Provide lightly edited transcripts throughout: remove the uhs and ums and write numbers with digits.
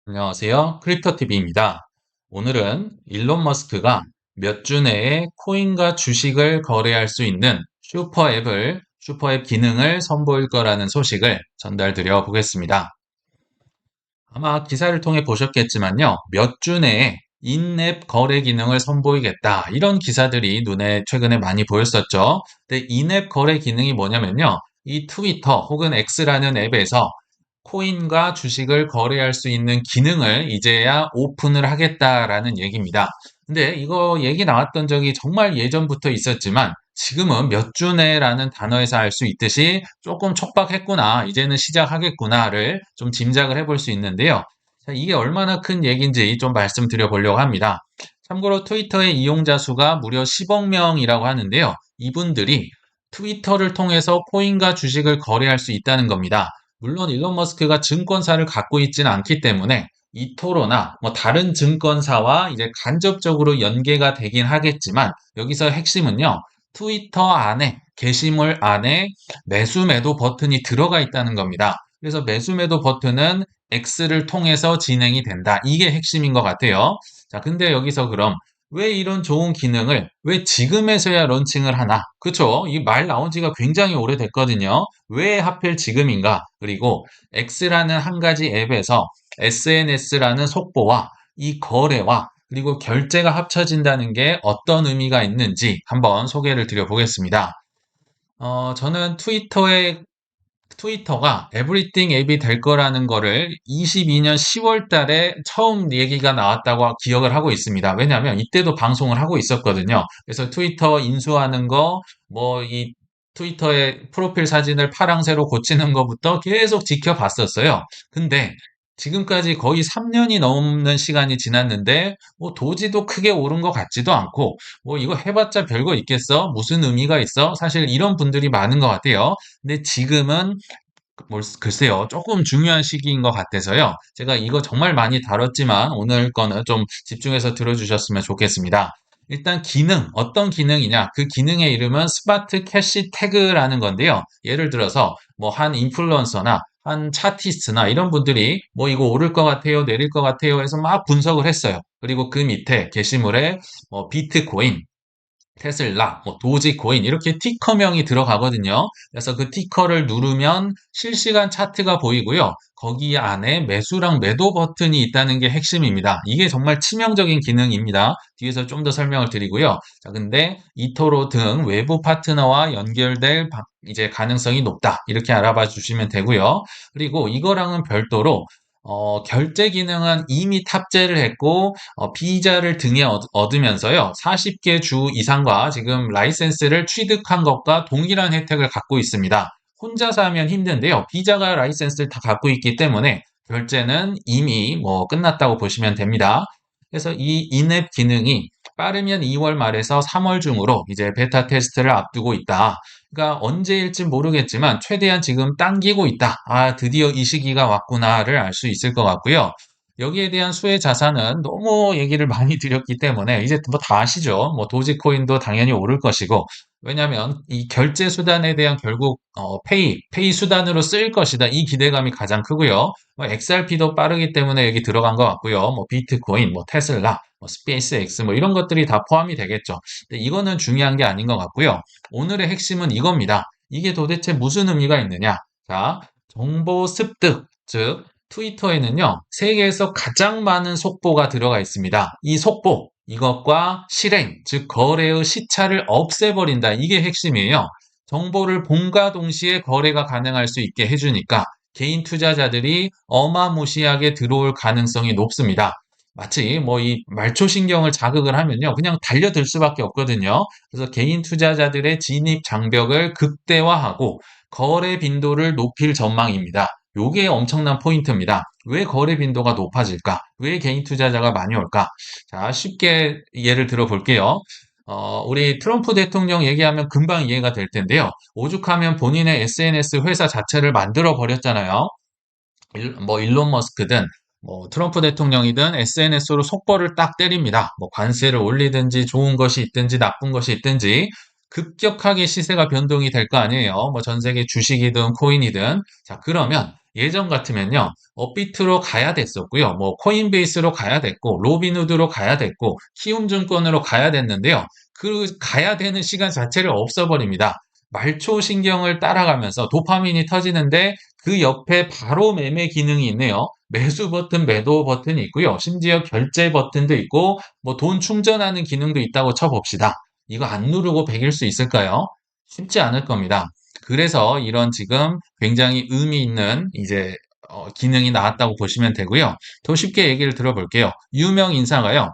안녕하세요. 크립토TV입니다. 오늘은 일론 머스크가 몇 주 내에 코인과 주식을 거래할 수 있는 슈퍼앱 기능을 선보일 거라는 소식을 전달드려 보겠습니다. 아마 기사를 통해 보셨겠지만요. 몇 주 내에 인앱 거래 기능을 선보이겠다. 이런 기사들이 눈에 최근에 많이 보였었죠. 근데 인앱 거래 기능이 뭐냐면요. 이 트위터 혹은 X라는 앱에서 코인과 주식을 거래할 수 있는 기능을 이제야 오픈을 하겠다라는 얘기입니다. 근데 이거 얘기 나왔던 적이 정말 예전부터 있었지만 지금은 몇 주 내라는 단어에서 알 수 있듯이 조금 촉박했구나, 이제는 시작하겠구나를 좀 짐작을 해볼 수 있는데요. 자, 이게 얼마나 큰 얘기인지 좀 말씀드려 보려고 합니다. 참고로 트위터의 이용자 수가 무려 10억 명이라고 하는데요. 이분들이 트위터를 통해서 코인과 주식을 거래할 수 있다는 겁니다. 물론 일론 머스크가 증권사를 갖고 있지는 않기 때문에 이토로나 뭐 다른 증권사와 이제 간접적으로 연계가 되긴 하겠지만 여기서 핵심은요. 트위터 안에 게시물 안에 매수 매도 버튼이 들어가 있다는 겁니다. 그래서 매수 매도 버튼은 X를 통해서 진행이 된다. 이게 핵심인 것 같아요. 자, 근데 여기서 그럼 왜 이런 좋은 기능을 왜 지금에서야 런칭을 하나? 그쵸? 이 말 나온 지가 굉장히 오래됐거든요. 왜 하필 지금인가? 그리고 X라는 한 가지 앱에서 SNS라는 속보와 이 거래와 그리고 결제가 합쳐진다는 게 어떤 의미가 있는지 한번 소개를 드려보겠습니다. 저는 트위터가 에브리띵 앱이 될 거라는 거를 22년 10월 달에 처음 얘기가 나왔다고 기억을 하고 있습니다. 왜냐하면 이때도 방송을 하고 있었거든요. 그래서 트위터 인수하는 거, 뭐 이 트위터의 프로필 사진을 파랑새로 고치는 것부터 계속 지켜봤었어요. 근데 지금까지 거의 3년이 넘는 시간이 지났는데 뭐 도지도 크게 오른 것 같지도 않고 뭐 이거 해봤자 별거 있겠어? 무슨 의미가 있어? 사실 이런 분들이 많은 것 같아요. 근데 지금은 글쎄요. 조금 중요한 시기인 것 같아서요. 제가 이거 정말 많이 다뤘지만 오늘 거는 좀 집중해서 들어주셨으면 좋겠습니다. 일단 기능, 어떤 기능이냐? 그 기능의 이름은 스마트 캐시 태그라는 건데요. 예를 들어서 뭐 한 인플루언서나 한 차티스트나 이런 분들이 뭐 이거 오를 것 같아요, 내릴 것 같아요 해서 막 분석을 했어요. 그리고 그 밑에 게시물에 뭐 비트코인, 테슬라, 뭐 도지코인 이렇게 티커명이 들어가거든요. 그래서 그 티커를 누르면 실시간 차트가 보이고요. 거기 안에 매수랑 매도 버튼이 있다는 게 핵심입니다. 이게 정말 치명적인 기능입니다. 뒤에서 좀 더 설명을 드리고요. 자, 근데 이토로 등 외부 파트너와 연결될 이제 가능성이 높다. 이렇게 알아봐 주시면 되고요. 그리고 이거랑은 별도로 결제 기능은 이미 탑재를 했고 비자를 등에 얻으면서요. 40개 주 이상과 지금 라이센스를 취득한 것과 동일한 혜택을 갖고 있습니다. 혼자서 하면 힘든데요. 비자가 라이센스를 다 갖고 있기 때문에 결제는 이미 뭐 끝났다고 보시면 됩니다. 그래서 이 인앱 기능이 빠르면 2월 말에서 3월 중으로 이제 베타 테스트를 앞두고 있다. 그러니까 언제일지 모르겠지만 최대한 지금 당기고 있다. 아, 드디어 이 시기가 왔구나를 알 수 있을 것 같고요. 여기에 대한 수혜 자산은 너무 얘기를 많이 드렸기 때문에 이제 뭐 다 아시죠? 뭐 도지코인도 당연히 오를 것이고, 왜냐하면 이 결제 수단에 대한 결국 페이 수단으로 쓰일 것이다. 이 기대감이 가장 크고요. 뭐 XRP도 빠르기 때문에 여기 들어간 것 같고요. 뭐 비트코인, 뭐 테슬라, 뭐 스페이스X 뭐 이런 것들이 다 포함이 되겠죠. 근데 이거는 중요한 게 아닌 것 같고요. 오늘의 핵심은 이겁니다. 이게 도대체 무슨 의미가 있느냐? 자, 정보 습득, 즉 트위터에는요, 세계에서 가장 많은 속보가 들어가 있습니다. 이 속보, 이것과 실행, 즉 거래의 시차를 없애버린다. 이게 핵심이에요. 정보를 봄과 동시에 거래가 가능할 수 있게 해주니까 개인 투자자들이 어마무시하게 들어올 가능성이 높습니다. 마치 뭐 이 말초신경을 자극을 하면요, 그냥 달려들 수밖에 없거든요. 그래서 개인 투자자들의 진입 장벽을 극대화하고 거래 빈도를 높일 전망입니다. 요게 엄청난 포인트입니다. 왜 거래 빈도가 높아질까? 왜 개인 투자자가 많이 올까? 자, 쉽게 예를 들어 볼게요. 우리 트럼프 대통령 얘기하면 금방 이해가 될 텐데요. 오죽하면 본인의 SNS 회사 자체를 만들어 버렸잖아요. 뭐 일론 머스크든 뭐 트럼프 대통령이든 SNS로 속보를 딱 때립니다. 뭐 관세를 올리든지 좋은 것이 있든지 나쁜 것이 있든지 급격하게 시세가 변동이 될 거 아니에요. 뭐 전 세계 주식이든 코인이든. 자, 그러면 예전 같으면요. 업비트로 가야 됐었고요. 뭐 코인베이스로 가야 됐고, 로빈후드로 가야 됐고, 키움증권으로 가야 됐는데요. 그 가야 되는 시간 자체를 없어버립니다. 말초 신경을 따라가면서 도파민이 터지는데 그 옆에 바로 매매 기능이 있네요. 매수 버튼, 매도 버튼이 있고요. 심지어 결제 버튼도 있고, 뭐 돈 충전하는 기능도 있다고 쳐봅시다. 이거 안 누르고 배길 수 있을까요? 쉽지 않을 겁니다. 그래서 이런 지금 굉장히 의미 있는 이제 기능이 나왔다고 보시면 되고요. 더 쉽게 얘기를 들어볼게요. 유명 인사가요.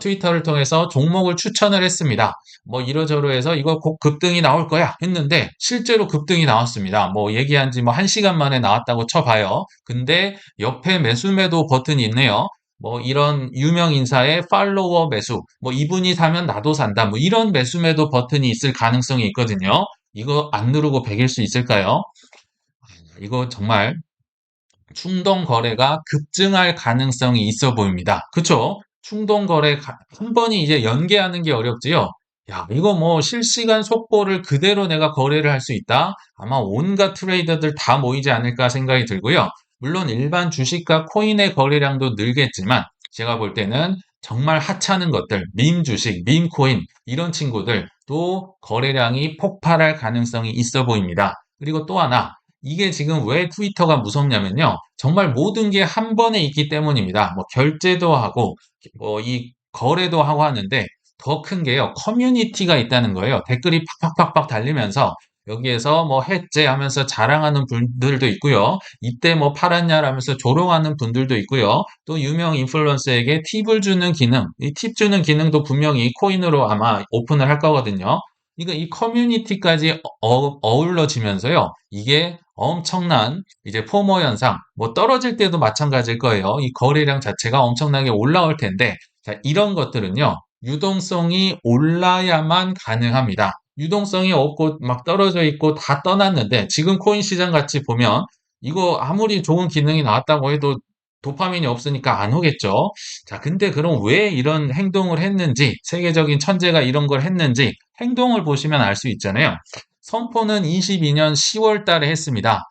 트위터를 통해서 종목을 추천을 했습니다. 뭐 이러저러해서 이거 곧 급등이 나올 거야 했는데 실제로 급등이 나왔습니다. 뭐 얘기한 지 뭐 1시간 만에 나왔다고 쳐봐요. 근데 옆에 매수 매도 버튼이 있네요. 뭐 이런 유명 인사의 팔로워 매수, 뭐 이분이 사면 나도 산다, 뭐 이런 매수 매도 버튼이 있을 가능성이 있거든요. 이거 안 누르고 배길 수 있을까요? 이거 정말 충동 거래가 급증할 가능성이 있어 보입니다. 그쵸? 충동 거래 한 번이 이제 연계하는 게 어렵지요. 야, 이거 뭐 실시간 속보를 그대로 내가 거래를 할 수 있다? 아마 온갖 트레이더들 다 모이지 않을까 생각이 들고요. 물론 일반 주식과 코인의 거래량도 늘겠지만 제가 볼 때는 정말 하찮은 것들, 밈 주식, 밈 코인 이런 친구들도 거래량이 폭발할 가능성이 있어 보입니다. 그리고 또 하나 이게 지금 왜 트위터가 무섭냐면요. 정말 모든 게 한 번에 있기 때문입니다. 뭐 결제도 하고, 뭐 이 거래도 하고 하는데 더 큰 게요. 커뮤니티가 있다는 거예요. 댓글이 팍팍팍팍 달리면서 여기에서 뭐 했제 하면서 자랑하는 분들도 있고요. 이때 뭐 팔았냐라면서 조롱하는 분들도 있고요. 또 유명 인플루언서에게 팁을 주는 기능, 이 팁 주는 기능도 분명히 코인으로 아마 오픈을 할 거거든요. 그러니까 이 커뮤니티까지 어울러지면서요. 이게 엄청난 이제 포모 현상, 뭐 떨어질 때도 마찬가지일 거예요. 이 거래량 자체가 엄청나게 올라올 텐데, 자, 이런 것들은요. 유동성이 올라야만 가능합니다. 유동성이 없고 막 떨어져 있고 다 떠났는데 지금 코인 시장 같이 보면 이거 아무리 좋은 기능이 나왔다고 해도 도파민이 없으니까 안 오겠죠. 자, 근데 그럼 왜 이런 행동을 했는지, 세계적인 천재가 이런 걸 했는지 행동을 보시면 알 수 있잖아요. 선포는 22년 10월 달에 했습니다.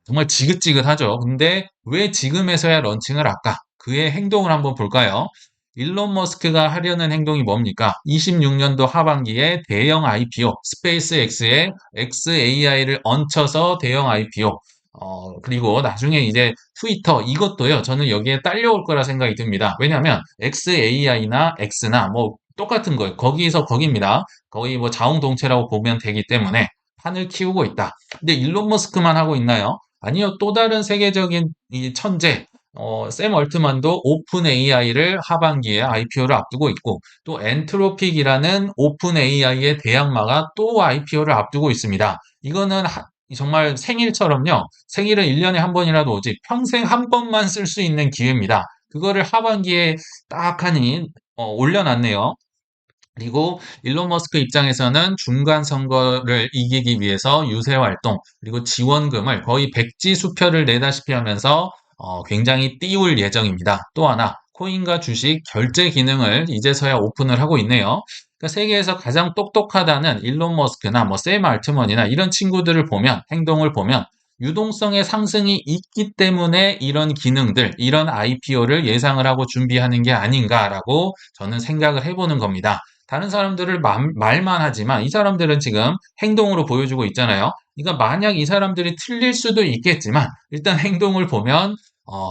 정말 지긋지긋하죠. 근데 왜 지금에서야 런칭을 할까? 그의 행동을 한번 볼까요? 일론 머스크가 하려는 행동이 뭡니까? 26년도 하반기에 대형 IPO, 스페이스X에 XAI를 얹혀서 대형 IPO, 그리고 나중에 이제 트위터 이것도요, 저는 여기에 딸려올 거라 생각이 듭니다. 왜냐하면 XAI나 X나 뭐 똑같은 거예요. 거기서 거기입니다. 거의 뭐 자웅동체라고 보면 되기 때문에 판을 키우고 있다. 근데 일론 머스크만 하고 있나요? 아니요, 또 다른 세계적인 이 천재, 샘 얼트만도 오픈 AI를 하반기에 IPO를 앞두고 있고, 또 엔트로픽이라는 오픈 AI의 대항마가 또 IPO를 앞두고 있습니다. 이거는 정말 생일처럼요, 생일은 1년에 한 번이라도 오지, 평생 한 번만 쓸 수 있는 기회입니다. 그거를 하반기에 딱 하니, 올려놨네요. 그리고 일론 머스크 입장에서는 중간 선거를 이기기 위해서 유세 활동, 그리고 지원금을 거의 백지수표를 내다시피 하면서 굉장히 띄울 예정입니다. 또 하나, 코인과 주식 결제 기능을 이제서야 오픈을 하고 있네요. 그러니까 세계에서 가장 똑똑하다는 일론 머스크나 뭐 샘 알트먼이나 이런 친구들을 보면, 행동을 보면 유동성의 상승이 있기 때문에 이런 기능들, 이런 IPO를 예상을 하고 준비하는 게 아닌가라고 저는 생각을 해보는 겁니다. 다른 사람들을 말만 하지만 이 사람들은 지금 행동으로 보여주고 있잖아요. 그러니까 만약 이 사람들이 틀릴 수도 있겠지만 일단 행동을 보면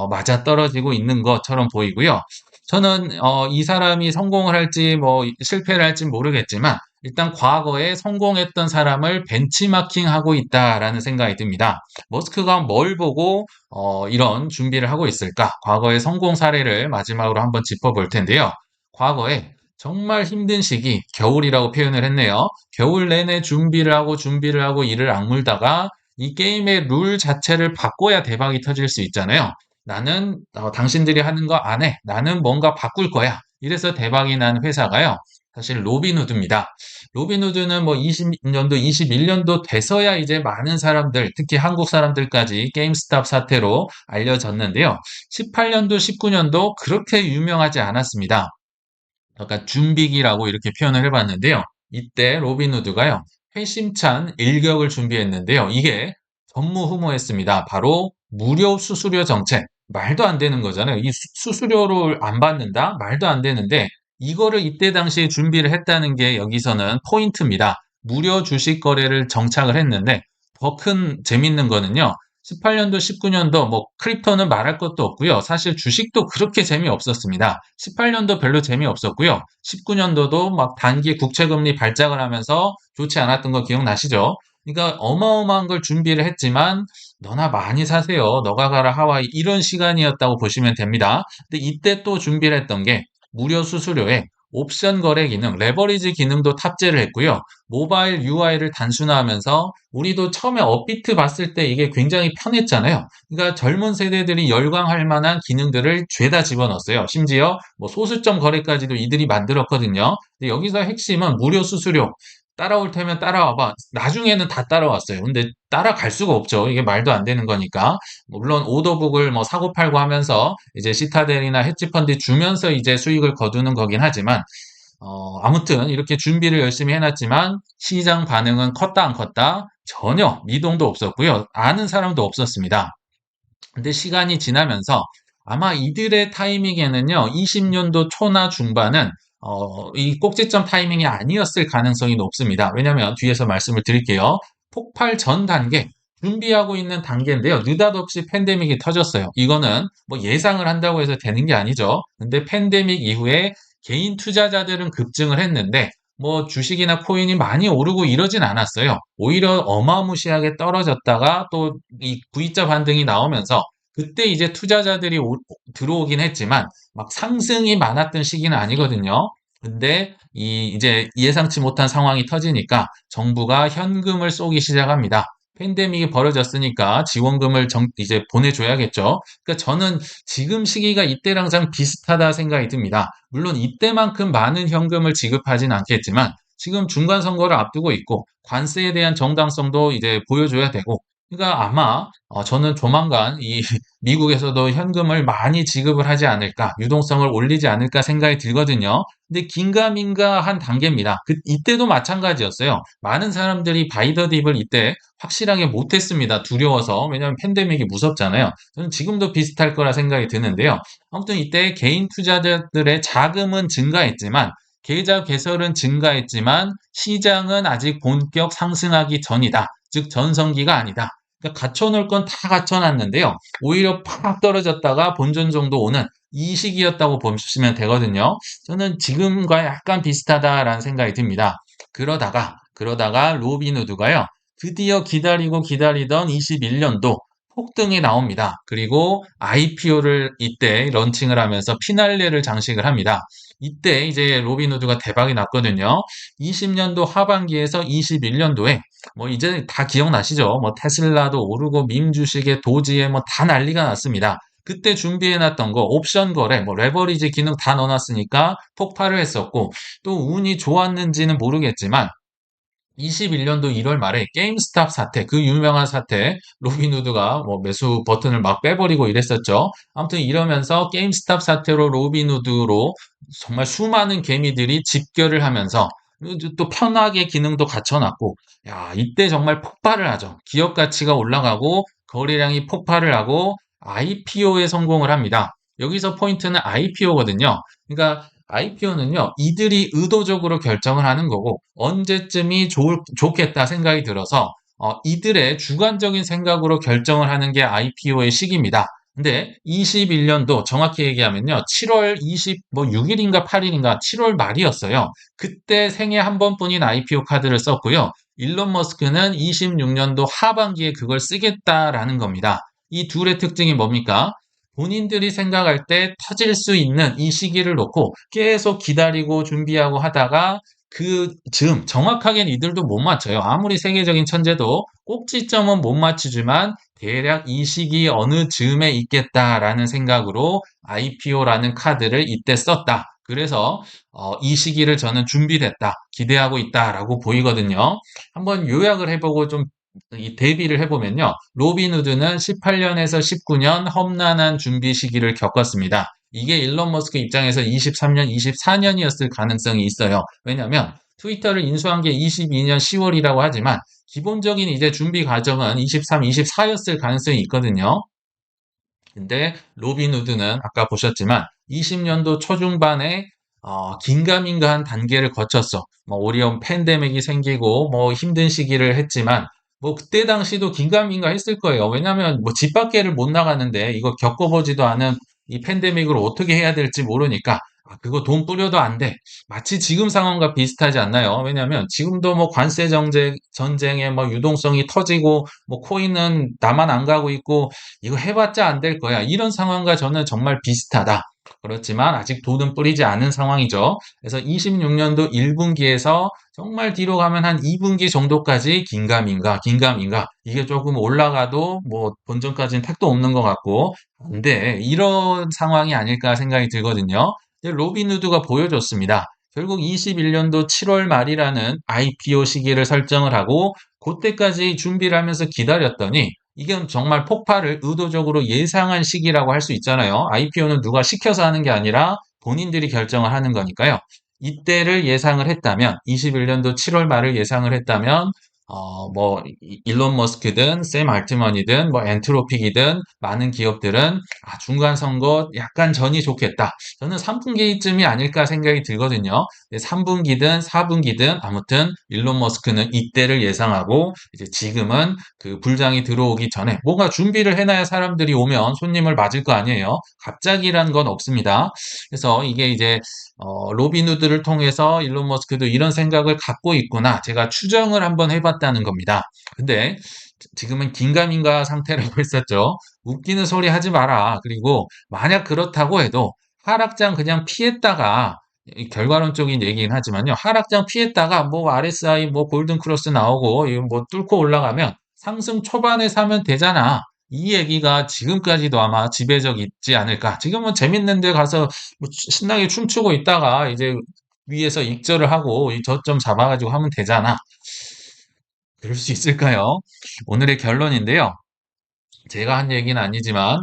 맞아떨어지고 있는 것처럼 보이고요. 저는 이 사람이 성공을 할지 뭐 실패를 할지 모르겠지만 일단 과거에 성공했던 사람을 벤치마킹하고 있다라는 생각이 듭니다. 머스크가 뭘 보고 이런 준비를 하고 있을까? 과거의 성공 사례를 마지막으로 한번 짚어볼 텐데요. 과거에 정말 힘든 시기, 겨울이라고 표현을 했네요. 겨울 내내 준비를 하고 이를 악물다가 이 게임의 룰 자체를 바꿔야 대박이 터질 수 있잖아요. 나는 당신들이 하는 거 안 해. 나는 뭔가 바꿀 거야. 이래서 대박이 난 회사가요. 사실 로빈후드입니다. 로빈후드는 뭐 20년도, 21년도 돼서야 이제 많은 사람들, 특히 한국 사람들까지 게임스탑 사태로 알려졌는데요. 18년도, 19년도 그렇게 유명하지 않았습니다. 그러니까 준비기라고 이렇게 표현을 해봤는데요. 이때 로빈후드가요, 회심찬 일격을 준비했는데요. 이게 전무후무했습니다. 바로 무료 수수료 정책. 말도 안 되는 거잖아요. 이 수수료를 안 받는다? 말도 안 되는데 이거를 이때 당시에 준비를 했다는 게 여기서는 포인트입니다. 무료 주식 거래를 정착을 했는데 더 큰 재밌는 거는요. 18년도, 19년도 뭐 크립토는 말할 것도 없고요. 사실 주식도 그렇게 재미없었습니다. 18년도 별로 재미없었고요. 19년도도 막 단기 국채금리 발작을 하면서 좋지 않았던 거 기억나시죠? 그러니까 어마어마한 걸 준비를 했지만 너나 많이 사세요. 너가 가라 하와이 이런 시간이었다고 보시면 됩니다. 근데 이때 또 준비를 했던 게 무료 수수료에 옵션 거래 기능, 레버리지 기능도 탑재를 했고요. 모바일 UI를 단순화하면서 우리도 처음에 업비트 봤을 때 이게 굉장히 편했잖아요. 그러니까 젊은 세대들이 열광할 만한 기능들을 죄다 집어넣었어요. 심지어 뭐 소수점 거래까지도 이들이 만들었거든요. 근데 여기서 핵심은 무료 수수료. 따라올 테면 따라와봐. 나중에는 다 따라왔어요. 근데 따라갈 수가 없죠. 이게 말도 안 되는 거니까. 물론 오더북을 뭐 사고 팔고 하면서 이제 시타델이나 헤지펀드 주면서 이제 수익을 거두는 거긴 하지만 아무튼 이렇게 준비를 열심히 해놨지만 시장 반응은 컸다 안 컸다 전혀 미동도 없었고요. 아는 사람도 없었습니다. 근데 시간이 지나면서 아마 이들의 타이밍에는요, 20년도 초나 중반은 이 꼭지점 타이밍이 아니었을 가능성이 높습니다. 왜냐하면 뒤에서 말씀을 드릴게요. 폭발 전 단계, 준비하고 있는 단계인데요. 느닷없이 팬데믹이 터졌어요. 이거는 뭐 예상을 한다고 해서 되는 게 아니죠. 근데 팬데믹 이후에 개인 투자자들은 급증을 했는데 뭐 주식이나 코인이 많이 오르고 이러진 않았어요. 오히려 어마무시하게 떨어졌다가 또 이 V자 반등이 나오면서 그때 이제 투자자들이 들어오긴 했지만 막 상승이 많았던 시기는 아니거든요. 근데 이제 예상치 못한 상황이 터지니까 정부가 현금을 쏘기 시작합니다. 팬데믹이 벌어졌으니까 지원금을 이제 보내줘야겠죠. 그러니까 저는 지금 시기가 이때랑 참 비슷하다 생각이 듭니다. 물론 이때만큼 많은 현금을 지급하진 않겠지만 지금 중간 선거를 앞두고 있고 관세에 대한 정당성도 이제 보여줘야 되고 그러니까 아마 저는 조만간 이 미국에서도 현금을 많이 지급을 하지 않을까, 유동성을 올리지 않을까 생각이 들거든요. 근데 긴가민가한 단계입니다. 이때도 마찬가지였어요. 많은 사람들이 바이더 딥을 이때 확실하게 못했습니다. 두려워서. 왜냐하면 팬데믹이 무섭잖아요. 저는 지금도 비슷할 거라 생각이 드는데요. 아무튼 이때 개인 투자자들의 자금은 증가했지만 계좌 개설은 증가했지만 시장은 아직 본격 상승하기 전이다. 즉 전성기가 아니다. 그러니까 갖춰놓을 건 다 갖춰놨는데요. 오히려 팍 떨어졌다가 본전 정도 오는 이 시기였다고 보시면 되거든요. 저는 지금과 약간 비슷하다라는 생각이 듭니다. 그러다가 로빈후드가요. 드디어 기다리고 기다리던 21년도 폭등이 나옵니다. 그리고 IPO를 이때 런칭을 하면서 피날레를 장식을 합니다. 이때 이제 로빈후드가 대박이 났거든요. 20년도 하반기에서 21년도에 뭐 이제 다 기억나시죠? 뭐 테슬라도 오르고 밈 주식에 도지에 뭐 다 난리가 났습니다. 그때 준비해놨던 거 옵션 거래, 뭐 레버리지 기능 다 넣어놨으니까 폭발을 했었고 또 운이 좋았는지는 모르겠지만 21년도 1월 말에 게임스탑 사태, 그 유명한 사태, 로빈후드가 뭐 매수 버튼을 막 빼버리고 이랬었죠. 아무튼 이러면서 게임스탑 사태로 로빈후드로 정말 수많은 개미들이 집결을 하면서 또 편하게 기능도 갖춰놨고, 야, 이때 정말 폭발을 하죠. 기업 가치가 올라가고 거래량이 폭발을 하고 IPO에 성공을 합니다. 여기서 포인트는 IPO거든요. 그러니까 IPO는요, 이들이 의도적으로 결정을 하는 거고, 언제쯤이 좋겠다 생각이 들어서, 이들의 주관적인 생각으로 결정을 하는 게 IPO의 시기입니다. 근데 21년도 정확히 얘기하면요, 7월 26일인가 8일인가 7월 말이었어요. 그때 생애 한 번뿐인 IPO 카드를 썼고요. 일론 머스크는 26년도 하반기에 그걸 쓰겠다라는 겁니다. 이 둘의 특징이 뭡니까? 본인들이 생각할 때 터질 수 있는 이 시기를 놓고 계속 기다리고 준비하고 하다가 그 즈음, 정확하게는 이들도 못 맞춰요. 아무리 세계적인 천재도 꼭지점은 못 맞추지만 대략 이 시기 어느 즈음에 있겠다라는 생각으로 IPO라는 카드를 이때 썼다. 그래서 이 시기를 저는 준비됐다, 기대하고 있다라고 보이거든요. 한번 요약을 해보고 좀 이 대비를 해보면요. 로빈후드는 18년에서 19년 험난한 준비 시기를 겪었습니다. 이게 일론 머스크 입장에서 23년, 24년이었을 가능성이 있어요. 왜냐하면 트위터를 인수한 게 22년 10월이라고 하지만 기본적인 이제 준비 과정은 23, 24였을 가능성이 있거든요. 근데 로빈후드는 아까 보셨지만 20년도 초중반에 긴가민가한 단계를 거쳤어. 뭐 오리온 팬데믹이 생기고 뭐 힘든 시기를 했지만 뭐 그때 당시도 긴가민가 했을 거예요. 왜냐하면 뭐 집 밖에를 못 나가는데 이거 겪어보지도 않은 이 팬데믹을 어떻게 해야 될지 모르니까 그거 돈 뿌려도 안 돼. 마치 지금 상황과 비슷하지 않나요? 왜냐하면 지금도 뭐 관세 전쟁에 뭐 유동성이 터지고 뭐 코인은 나만 안 가고 있고 이거 해봤자 안 될 거야. 이런 상황과 저는 정말 비슷하다. 그렇지만 아직 돈은 뿌리지 않은 상황이죠. 그래서 26년도 1분기에서 정말 뒤로 가면 한 2분기 정도까지 긴가민가 이게 조금 올라가도 뭐 본전까지는 택도 없는 것 같고 근데 이런 상황이 아닐까 생각이 들거든요. 로빈후드가 보여줬습니다. 결국 21년도 7월 말이라는 IPO 시기를 설정을 하고 그때까지 준비를 하면서 기다렸더니 이건 정말 폭발을 의도적으로 예상한 시기라고 할 수 있잖아요. IPO는 누가 시켜서 하는 게 아니라 본인들이 결정을 하는 거니까요. 이때를 예상을 했다면, 21년도 7월 말을 예상을 했다면, 뭐, 일론 머스크든, 샘 알트먼이든, 뭐, 엔트로픽이든, 많은 기업들은, 중간 선거 약간 전이 좋겠다. 저는 3분기쯤이 아닐까 생각이 들거든요. 3분기든 4분기든, 아무튼, 일론 머스크는 이때를 예상하고, 이제 지금은 그 불장이 들어오기 전에 뭔가 준비를 해놔야 사람들이 오면 손님을 맞을 거 아니에요. 갑자기란 건 없습니다. 그래서 이게 이제 로빈후드를 통해서 일론 머스크도 이런 생각을 갖고 있구나. 제가 추정을 한번 해봤다는 겁니다. 근데 지금은 긴가민가 상태라고 했었죠. 웃기는 소리 하지 마라. 그리고 만약 그렇다고 해도 하락장 그냥 피했다가 결과론적인 얘기긴 하지만요. 하락장 피했다가 뭐 RSI 뭐 골든 크로스 나오고 이거 뭐 뚫고 올라가면 상승 초반에 사면 되잖아. 이 얘기가 지금까지도 아마 지배적 있지 않을까. 지금은 재밌는 데 가서 뭐 신나게 춤추고 있다가 이제 위에서 익절을 하고 이 저점 잡아가지고 하면 되잖아. 그럴 수 있을까요? 오늘의 결론인데요. 제가 한 얘기는 아니지만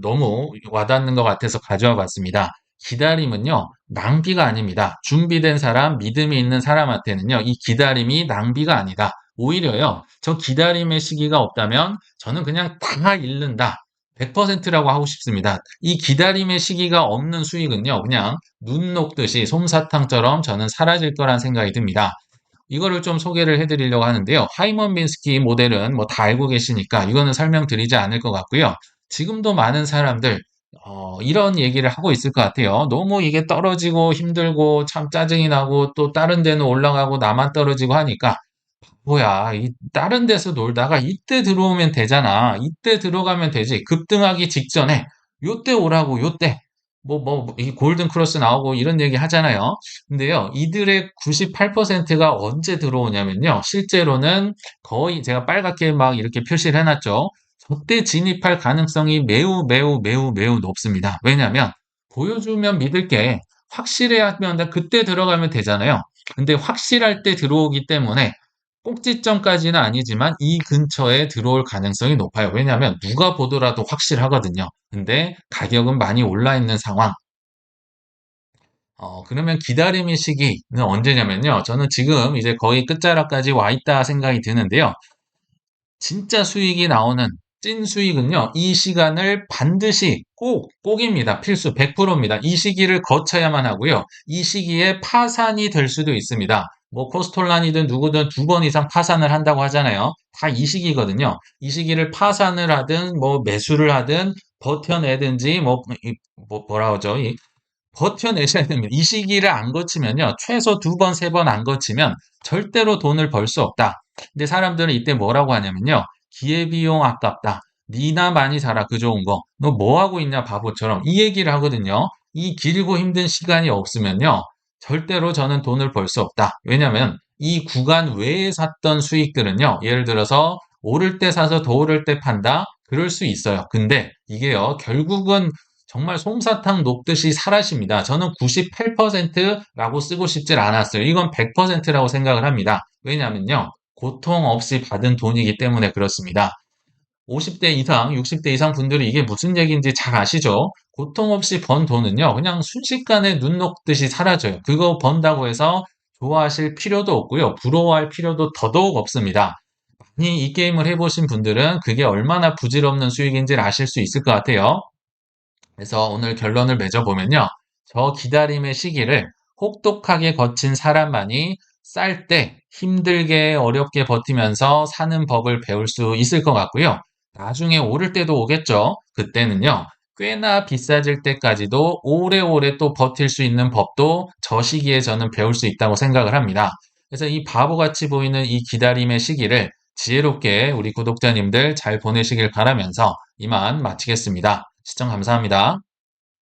너무 와닿는 것 같아서 가져와 봤습니다. 기다림은요, 낭비가 아닙니다. 준비된 사람, 믿음이 있는 사람한테는요, 이 기다림이 낭비가 아니다. 오히려요, 저 기다림의 시기가 없다면 저는 그냥 다 잃는다. 100%라고 하고 싶습니다. 이 기다림의 시기가 없는 수익은요, 그냥 눈 녹듯이 솜사탕처럼 저는 사라질 거란 생각이 듭니다. 이거를 좀 소개를 해드리려고 하는데요. 하이먼 민스키 모델은 뭐 다 알고 계시니까 이거는 설명드리지 않을 것 같고요. 지금도 많은 사람들 이런 얘기를 하고 있을 것 같아요. 너무 이게 떨어지고 힘들고 참 짜증이 나고 또 다른 데는 올라가고 나만 떨어지고 하니까 뭐야, 이 다른 데서 놀다가 이때 들어오면 되잖아. 이때 들어가면 되지. 급등하기 직전에 요때 오라고 요때. 이 골든 크로스 나오고 이런 얘기 하잖아요. 근데요, 이들의 98%가 언제 들어오냐면요. 실제로는 거의 제가 빨갛게 막 이렇게 표시를 해놨죠. 저때 진입할 가능성이 매우 매우 매우 매우 높습니다. 왜냐하면 보여주면 믿을게. 확실해야면 그때 들어가면 되잖아요. 근데 확실할 때 들어오기 때문에 꼭지점까지는 아니지만 이 근처에 들어올 가능성이 높아요. 왜냐하면 누가 보더라도 확실하거든요. 근데 가격은 많이 올라 있는 상황. 그러면 기다림의 시기는 언제냐면요. 저는 지금 이제 거의 끝자락까지 와 있다 생각이 드는데요. 진짜 수익이 나오는 찐 수익은요. 이 시간을 반드시 꼭입니다. 필수 100%입니다. 이 시기를 거쳐야만 하고요. 이 시기에 파산이 될 수도 있습니다. 뭐 코스톨란이든 누구든 2번 이상 파산을 한다고 하잖아요. 다 이 시기거든요. 이 시기를 파산을 하든 뭐 매수를 하든 버텨내든지 뭐라 그러죠? 버텨내셔야 됩니다. 이 시기를 안 거치면요. 최소 2번, 3번 안 거치면 절대로 돈을 벌 수 없다. 근데 사람들은 이때 뭐라고 하냐면요. 기회비용 아깝다. 니나 많이 살아, 그 좋은 거. 너 뭐 하고 있냐, 바보처럼. 이 얘기를 하거든요. 이 길고 힘든 시간이 없으면요. 절대로 저는 돈을 벌 수 없다. 왜냐면 이 구간 외에 샀던 수익들은요. 예를 들어서 오를 때 사서 더 오를 때 판다. 그럴 수 있어요. 근데 이게요. 결국은 정말 솜사탕 녹듯이 사라집니다. 저는 98%라고 쓰고 싶질 않았어요. 이건 100%라고 생각을 합니다. 왜냐면요. 고통 없이 받은 돈이기 때문에 그렇습니다. 50대 이상, 60대 이상 분들이 이게 무슨 얘기인지 잘 아시죠? 고통 없이 번 돈은요, 그냥 순식간에 눈 녹듯이 사라져요. 그거 번다고 해서 좋아하실 필요도 없고요. 부러워할 필요도 더더욱 없습니다. 많이 이 게임을 해보신 분들은 그게 얼마나 부질없는 수익인지를 아실 수 있을 것 같아요. 그래서 오늘 결론을 맺어보면요. 저 기다림의 시기를 혹독하게 거친 사람만이 쌀 때 힘들게 어렵게 버티면서 사는 법을 배울 수 있을 것 같고요. 나중에 오를 때도 오겠죠. 그때는요. 꽤나 비싸질 때까지도 오래오래 또 버틸 수 있는 법도 저 시기에 저는 배울 수 있다고 생각을 합니다. 그래서 이 바보같이 보이는 이 기다림의 시기를 지혜롭게 우리 구독자님들 잘 보내시길 바라면서 이만 마치겠습니다. 시청 감사합니다.